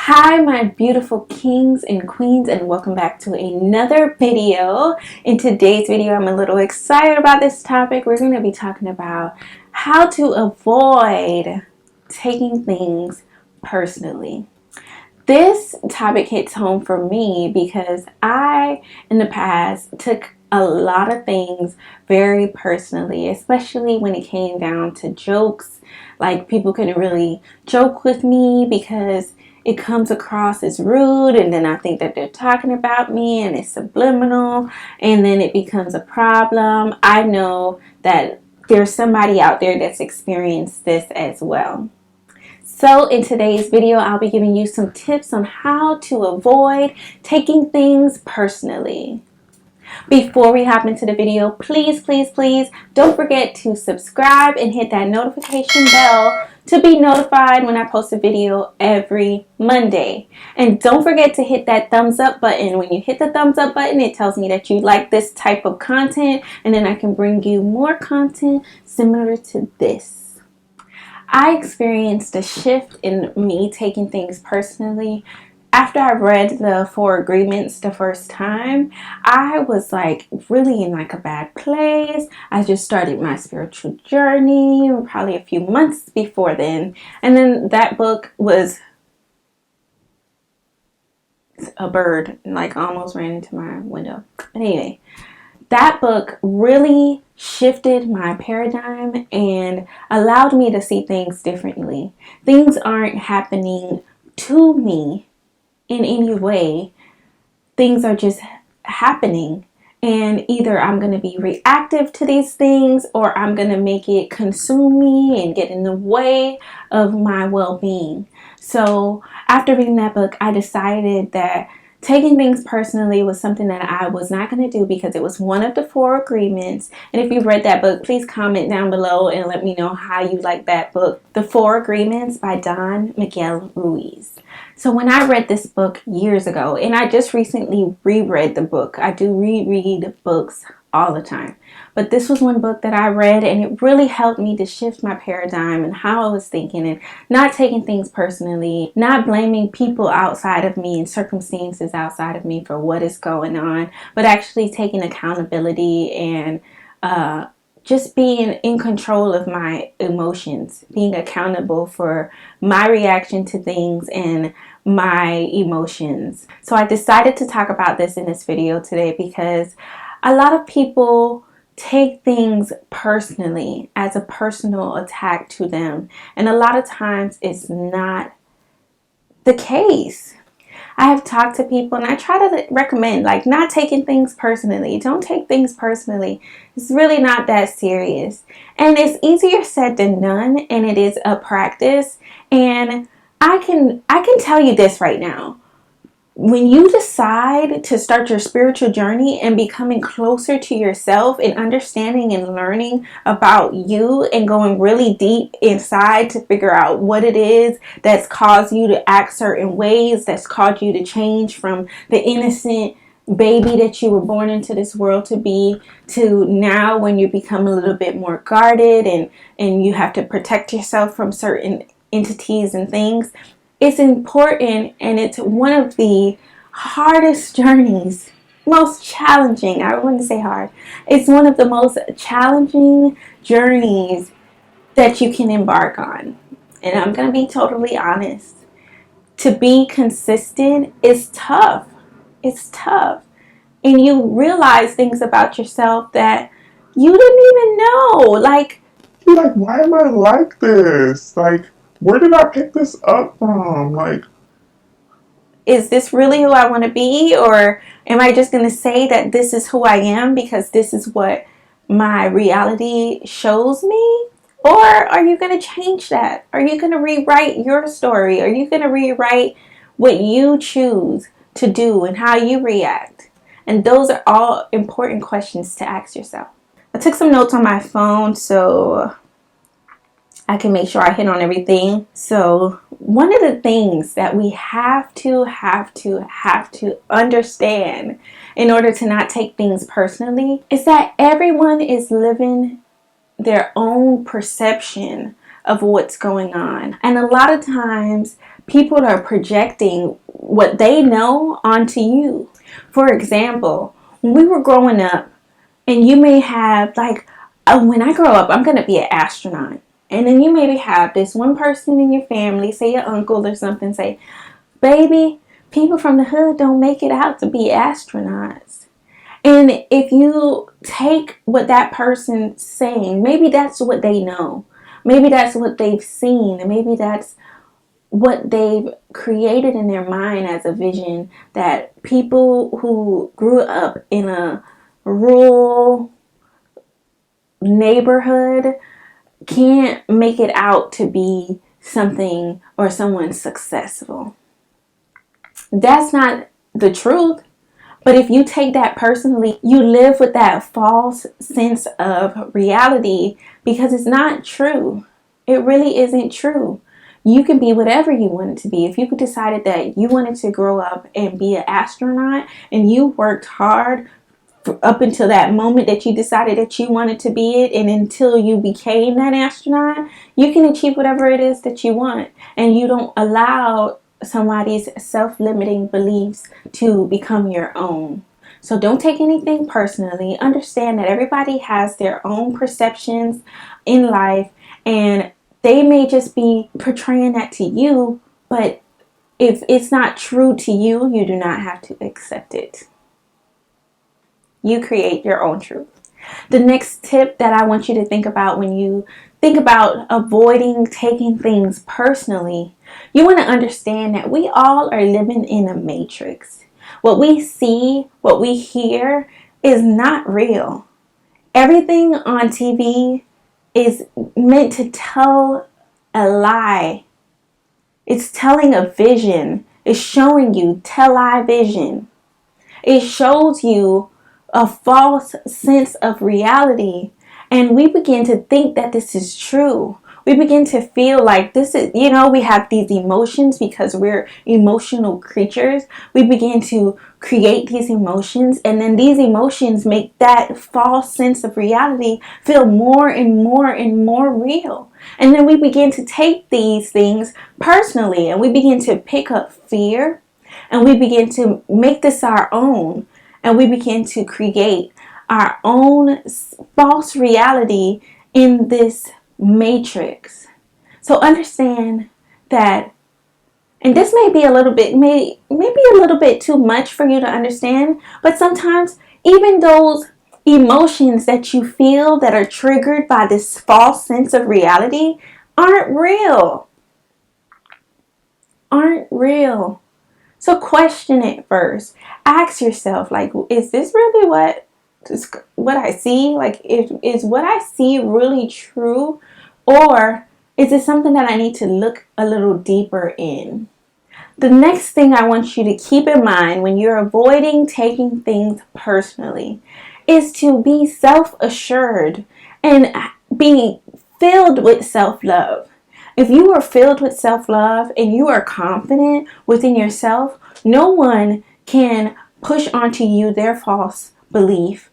Hi my beautiful kings and queens, and welcome back to another video. In today's video I'm a little excited about this topic. We're going to be talking about how to avoid taking things personally. This topic hits home for me because I in the past took a lot of things very personally, especially when it came down to jokes. Like, people couldn't really joke with me because it comes across as rude, and then I think that they're talking about me and it's subliminal, and then it becomes a problem. I know that there's somebody out there that's experienced this as well. So in today's video, I'll be giving you some tips on how to avoid taking things personally. Before we hop into the video, please don't forget to subscribe and hit that notification bell to be notified when I post a video every Monday. And don't forget to hit that thumbs up button. When you hit the thumbs up button, it tells me that you like this type of content, and then I can bring you more content similar to this. I experienced a shift in me taking things personally. After I read the 4 Agreements the first time, I was like really in like a bad place. I just started my spiritual journey probably a few months before then. And then that book was a bird, like almost ran into my window. But anyway, that book really shifted my paradigm and allowed me to see things differently. Things aren't happening to me in any way. Things are just happening, and either I'm going to be reactive to these things, or I'm going to make it consume me and get in the way of my well-being. So after reading that book, I decided that taking things personally was something that I was not going to do, because it was one of the 4 Agreements. And if you've read that book, please comment down below and let me know how you like that book. The 4 Agreements by Don Miguel Ruiz. So when I read this book years ago, and I just recently reread the book. I do reread books all the time. But this was one book that I read, and it really helped me to shift my paradigm and how I was thinking, and not taking things personally, not blaming people outside of me and circumstances outside of me for what is going on, but actually taking accountability and just being in control of my emotions, being accountable for my reaction to things and my emotions. So I decided to talk about this in this video today because a lot of people take things personally, as a personal attack to them, and a lot of times it's not the case. I have talked to people, and I try to recommend like not taking things personally. Don't take things personally. It's really not that serious, and it's easier said than done, and it is a practice. And I can tell you this right now. When you decide to start your spiritual journey and becoming closer to yourself and understanding and learning about you and going really deep inside to figure out what it is that's caused you to act certain ways, that's caused you to change from the innocent baby that you were born into this world to be, to now when you become a little bit more guarded and you have to protect yourself from certain entities and things. It's important, and it's one of the hardest journeys, most challenging. I wouldn't say hard. It's one of the most challenging journeys that you can embark on. And I'm going to be totally honest. To be consistent is tough. It's tough. And you realize things about yourself that you didn't even know. Like, why am I like this? Like, where did I pick this up from? Like, is this really who I want to be? Or am I just going to say that this is who I am because this is what my reality shows me? Or are you going to change that? Are you going to rewrite your story? Are you going to rewrite what you choose to do and how you react? And those are all important questions to ask yourself. I took some notes on my phone so I can make sure I hit on everything. So one of the things that we have to understand in order to not take things personally is that everyone is living their own perception of what's going on. And a lot of times people are projecting what they know onto you. For example, when we were growing up, and you may have like, oh, when I grow up, I'm going to be an astronaut. And then you maybe have this one person in your family, say your uncle or something, say, baby, people from the hood don't make it out to be astronauts. And if you take what that person's saying, maybe that's what they know. Maybe that's what they've seen. And maybe that's what they've created in their mind as a vision, that people who grew up in a rural neighborhood can't make it out to be something or someone successful. That's not the truth. But if you take that personally, you live with that false sense of reality because it's not true. It really isn't true. You can be whatever you wanted to be. If you decided that you wanted to grow up and be an astronaut and you worked hard up until that moment that you decided that you wanted to be it, and until you became that astronaut, you can achieve whatever it is that you want. And you don't allow somebody's self-limiting beliefs to become your own. So don't take anything personally. Understand that everybody has their own perceptions in life, and they may just be portraying that to you, but if it's not true to you, you do not have to accept it. You create your own truth. The next tip that I want you to think about when you think about avoiding taking things personally, you want to understand that we all are living in a matrix. What we see, what we hear is not real. Everything on TV is meant to tell a lie. It's telling a vision. It's showing you television. It shows you a false sense of reality, and we begin to think that this is true. We begin to feel like this is, we have these emotions because we're emotional creatures. We begin to create these emotions, and then these emotions make that false sense of reality feel more and more and more real. And then we begin to take these things personally, and we begin to pick up fear, and we begin to make this our own, and we begin to create our own false reality in this matrix. So understand that, and this may be a little bit, maybe a little bit too much for you to understand, but sometimes even those emotions that you feel that are triggered by this false sense of reality aren't real. Aren't real. So question it first. Ask yourself, like, is this really what I see? Like, is what I see really true? Or is it something that I need to look a little deeper in? The next thing I want you to keep in mind when you're avoiding taking things personally is to be self-assured and be filled with self-love. If you are filled with self-love and you are confident within yourself, no one can push onto you their false belief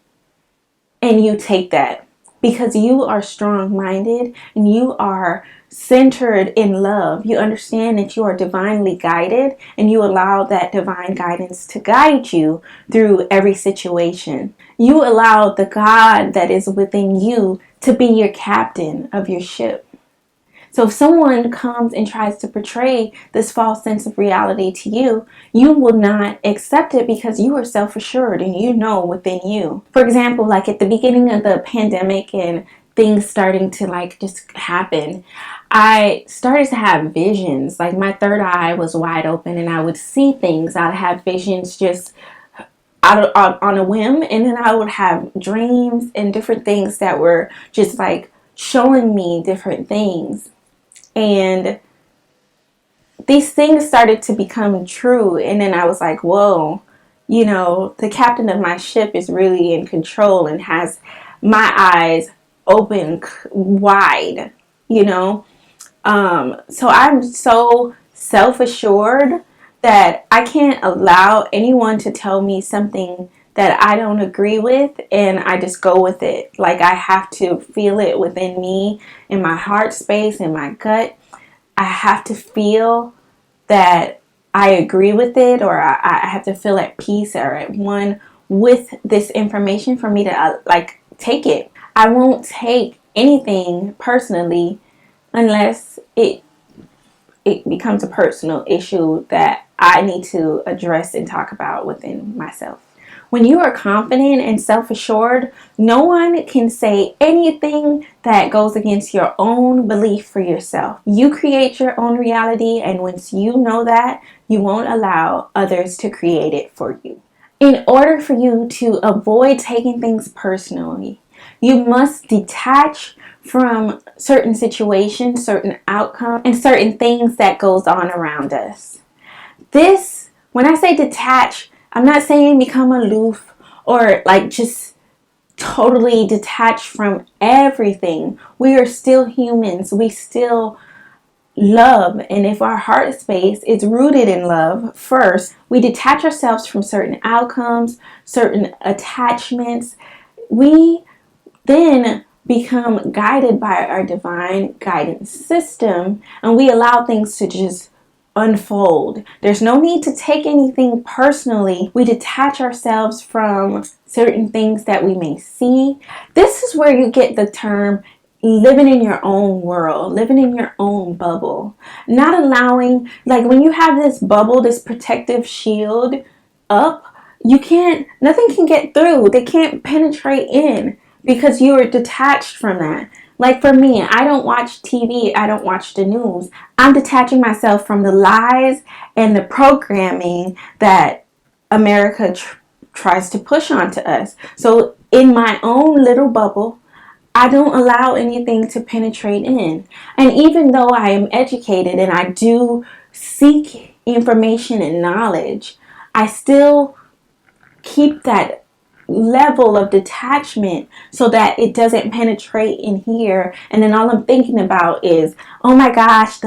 and you take that, because you are strong-minded and you are centered in love. You understand that you are divinely guided, and you allow that divine guidance to guide you through every situation. You allow the God that is within you to be your captain of your ship. So if someone comes and tries to portray this false sense of reality to you, you will not accept it because you are self-assured and you know within you. For example, like at the beginning of the pandemic and things starting to like just happen, I started to have visions. Like my third eye was wide open and I would see things. I'd have visions just on a whim, and then I would have dreams and different things that were just like showing me different things. And these things started to become true. And then I was like, whoa, the captain of my ship is really in control and has my eyes open wide, you know. So I'm so self-assured that I can't allow anyone to tell me something that I don't agree with, and I just go with it. Like I have to feel it within me, in my heart space, in my gut. I have to feel that I agree with it, or I have to feel at peace or at one with this information for me to take it. I won't take anything personally unless it becomes a personal issue that I need to address and talk about within myself. When you are confident and self-assured, no one can say anything that goes against your own belief for yourself. You create your own reality, and once you know that, you won't allow others to create it for you. In order for you to avoid taking things personally, you must detach from certain situations, certain outcomes, and certain things that goes on around us. This, when I say detach, I'm not saying become aloof or just totally detached from everything. We are still humans. We still love, and if our heart space is rooted in love first, we detach ourselves from certain outcomes, certain attachments. We then become guided by our divine guidance system, and we allow things to just unfold. There's no need to take anything personally. We detach ourselves from certain things that we may see. This is where you get the term living in your own world, living in your own bubble. Not allowing, when you have this bubble, this protective shield up, nothing can get through. They can't penetrate in because you are detached from that. Like for me, I don't watch TV, I don't watch the news. I'm detaching myself from the lies and the programming that America tries to push onto us. So in my own little bubble, I don't allow anything to penetrate in. And even though I am educated and I do seek information and knowledge, I still keep that level of detachment so that it doesn't penetrate in here, and then all I'm thinking about is, oh my gosh,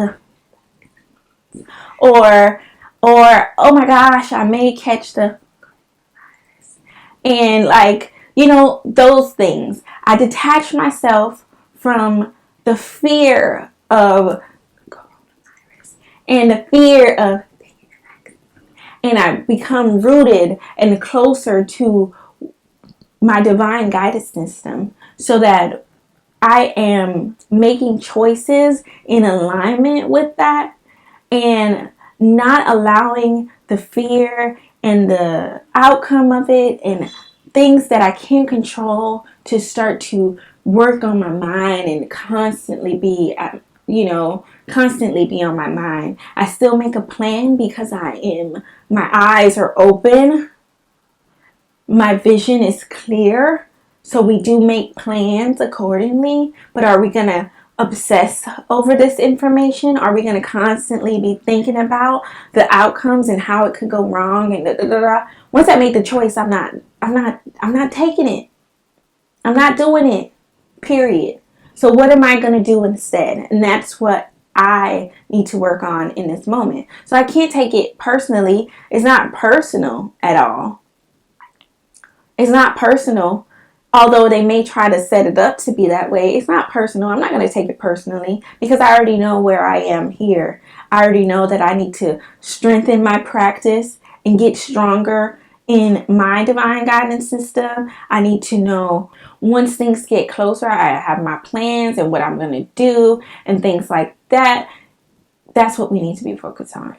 or oh my gosh, I may catch the, and those things. I detach myself from the fear of coronavirus and the fear of, and I become rooted and closer to my divine guidance system so that I am making choices in alignment with that and not allowing the fear and the outcome of it and things that I can't control to start to work on my mind and constantly be on my mind. I still make a plan because my eyes are open, my vision is clear, so we do make plans accordingly. But are we going to obsess over this information? Are we going to constantly be thinking about the outcomes and how it could go wrong and da, da, da, da? Once I make the choice, I'm not taking it. I'm not doing it. Period. So what am I going to do instead? And that's what I need to work on in this moment. So I can't take it personally. It's not personal at all. It's not personal. Although they may try to set it up to be that way, it's not personal. I'm not going to take it personally because I already know where I am here. I already know that I need to strengthen my practice and get stronger in my divine guidance system. I need to know once things get closer, I have my plans and what I'm going to do and things like that. That's what we need to be focused on.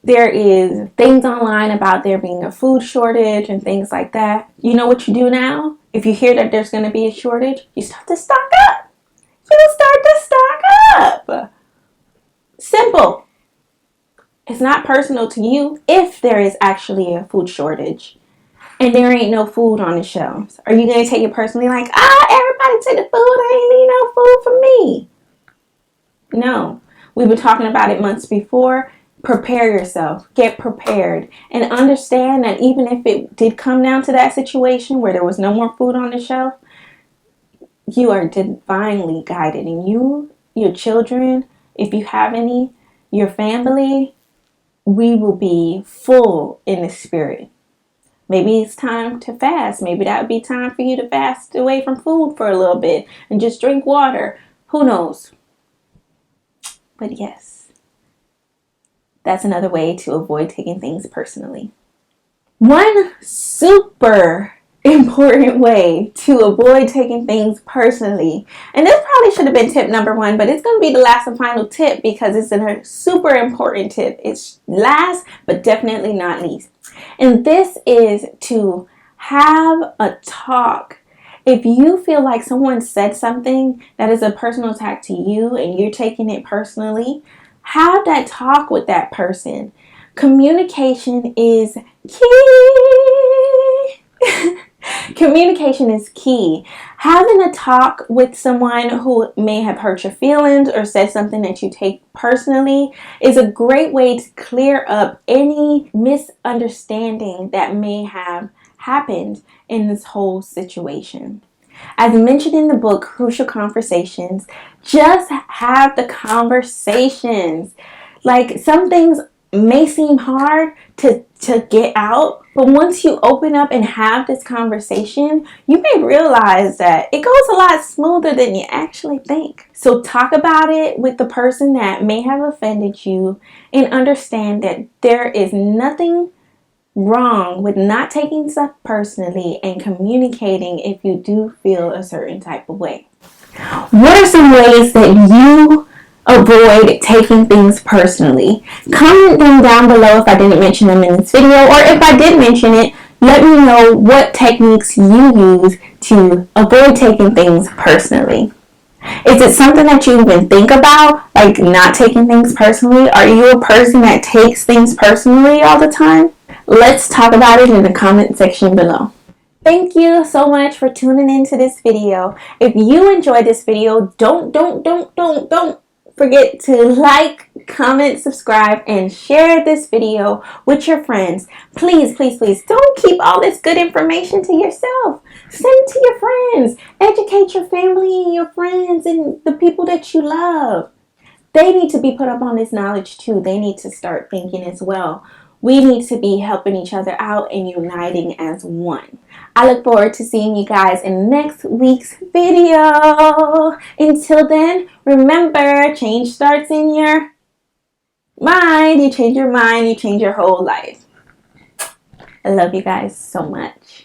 There is things online about there being a food shortage and things like that. You know what you do now? If you hear that there's going to be a shortage, you start to stock up. You start to stock up. Simple. It's not personal to you if there is actually a food shortage and there ain't no food on the shelves. Are you going to take it personally like, everybody take the food, I ain't need no food for me? No. We've been talking about it months before. Prepare yourself. Get prepared. And understand that even if it did come down to that situation where there was no more food on the shelf, you are divinely guided. And you, your children, if you have any, your family, we will be full in the spirit. Maybe it's time to fast. Maybe that would be time for you to fast away from food for a little bit and just drink water. Who knows? But yes, That's another way to avoid taking things personally. One super important way to avoid taking things personally, and this probably should have been tip number 1, but it's going to be the last and final tip because it's a super important tip. It's last but definitely not least, and this is to have a talk. If you feel like someone said something that is a personal attack to you and you're taking it personally, have that talk with that person. Communication is key. Communication is key. Having a talk with someone who may have hurt your feelings or said something that you take personally is a great way to clear up any misunderstanding that may have happened in this whole situation. As mentioned in the book, Crucial Conversations, just have the conversations. Like, some things may seem hard to get out, but once you open up and have this conversation, you may realize that it goes a lot smoother than you actually think. So talk about it with the person that may have offended you and understand that there is nothing wrong with not taking stuff personally and communicating if you do feel a certain type of way. What are some ways that you avoid taking things personally? Comment them down below if I didn't mention them in this video, or if I did mention it, let me know what techniques you use to avoid taking things personally. Is it something that you even think about, like not taking things personally? Are you a person that takes things personally all the time? Let's talk about it in the comment section below. Thank you so much for tuning into this video. If you enjoyed this video, don't forget to like, comment, subscribe, and share this video with your friends. Please, please, please don't keep all this good information to yourself. Send it to your friends. Educate your family and your friends and the people that you love. They need to be put up on this knowledge too. They need to start thinking as well. We need to be helping each other out and uniting as one. I look forward to seeing you guys in next week's video. Until then, remember, change starts in your mind. You change your mind, you change your whole life. I love you guys so much.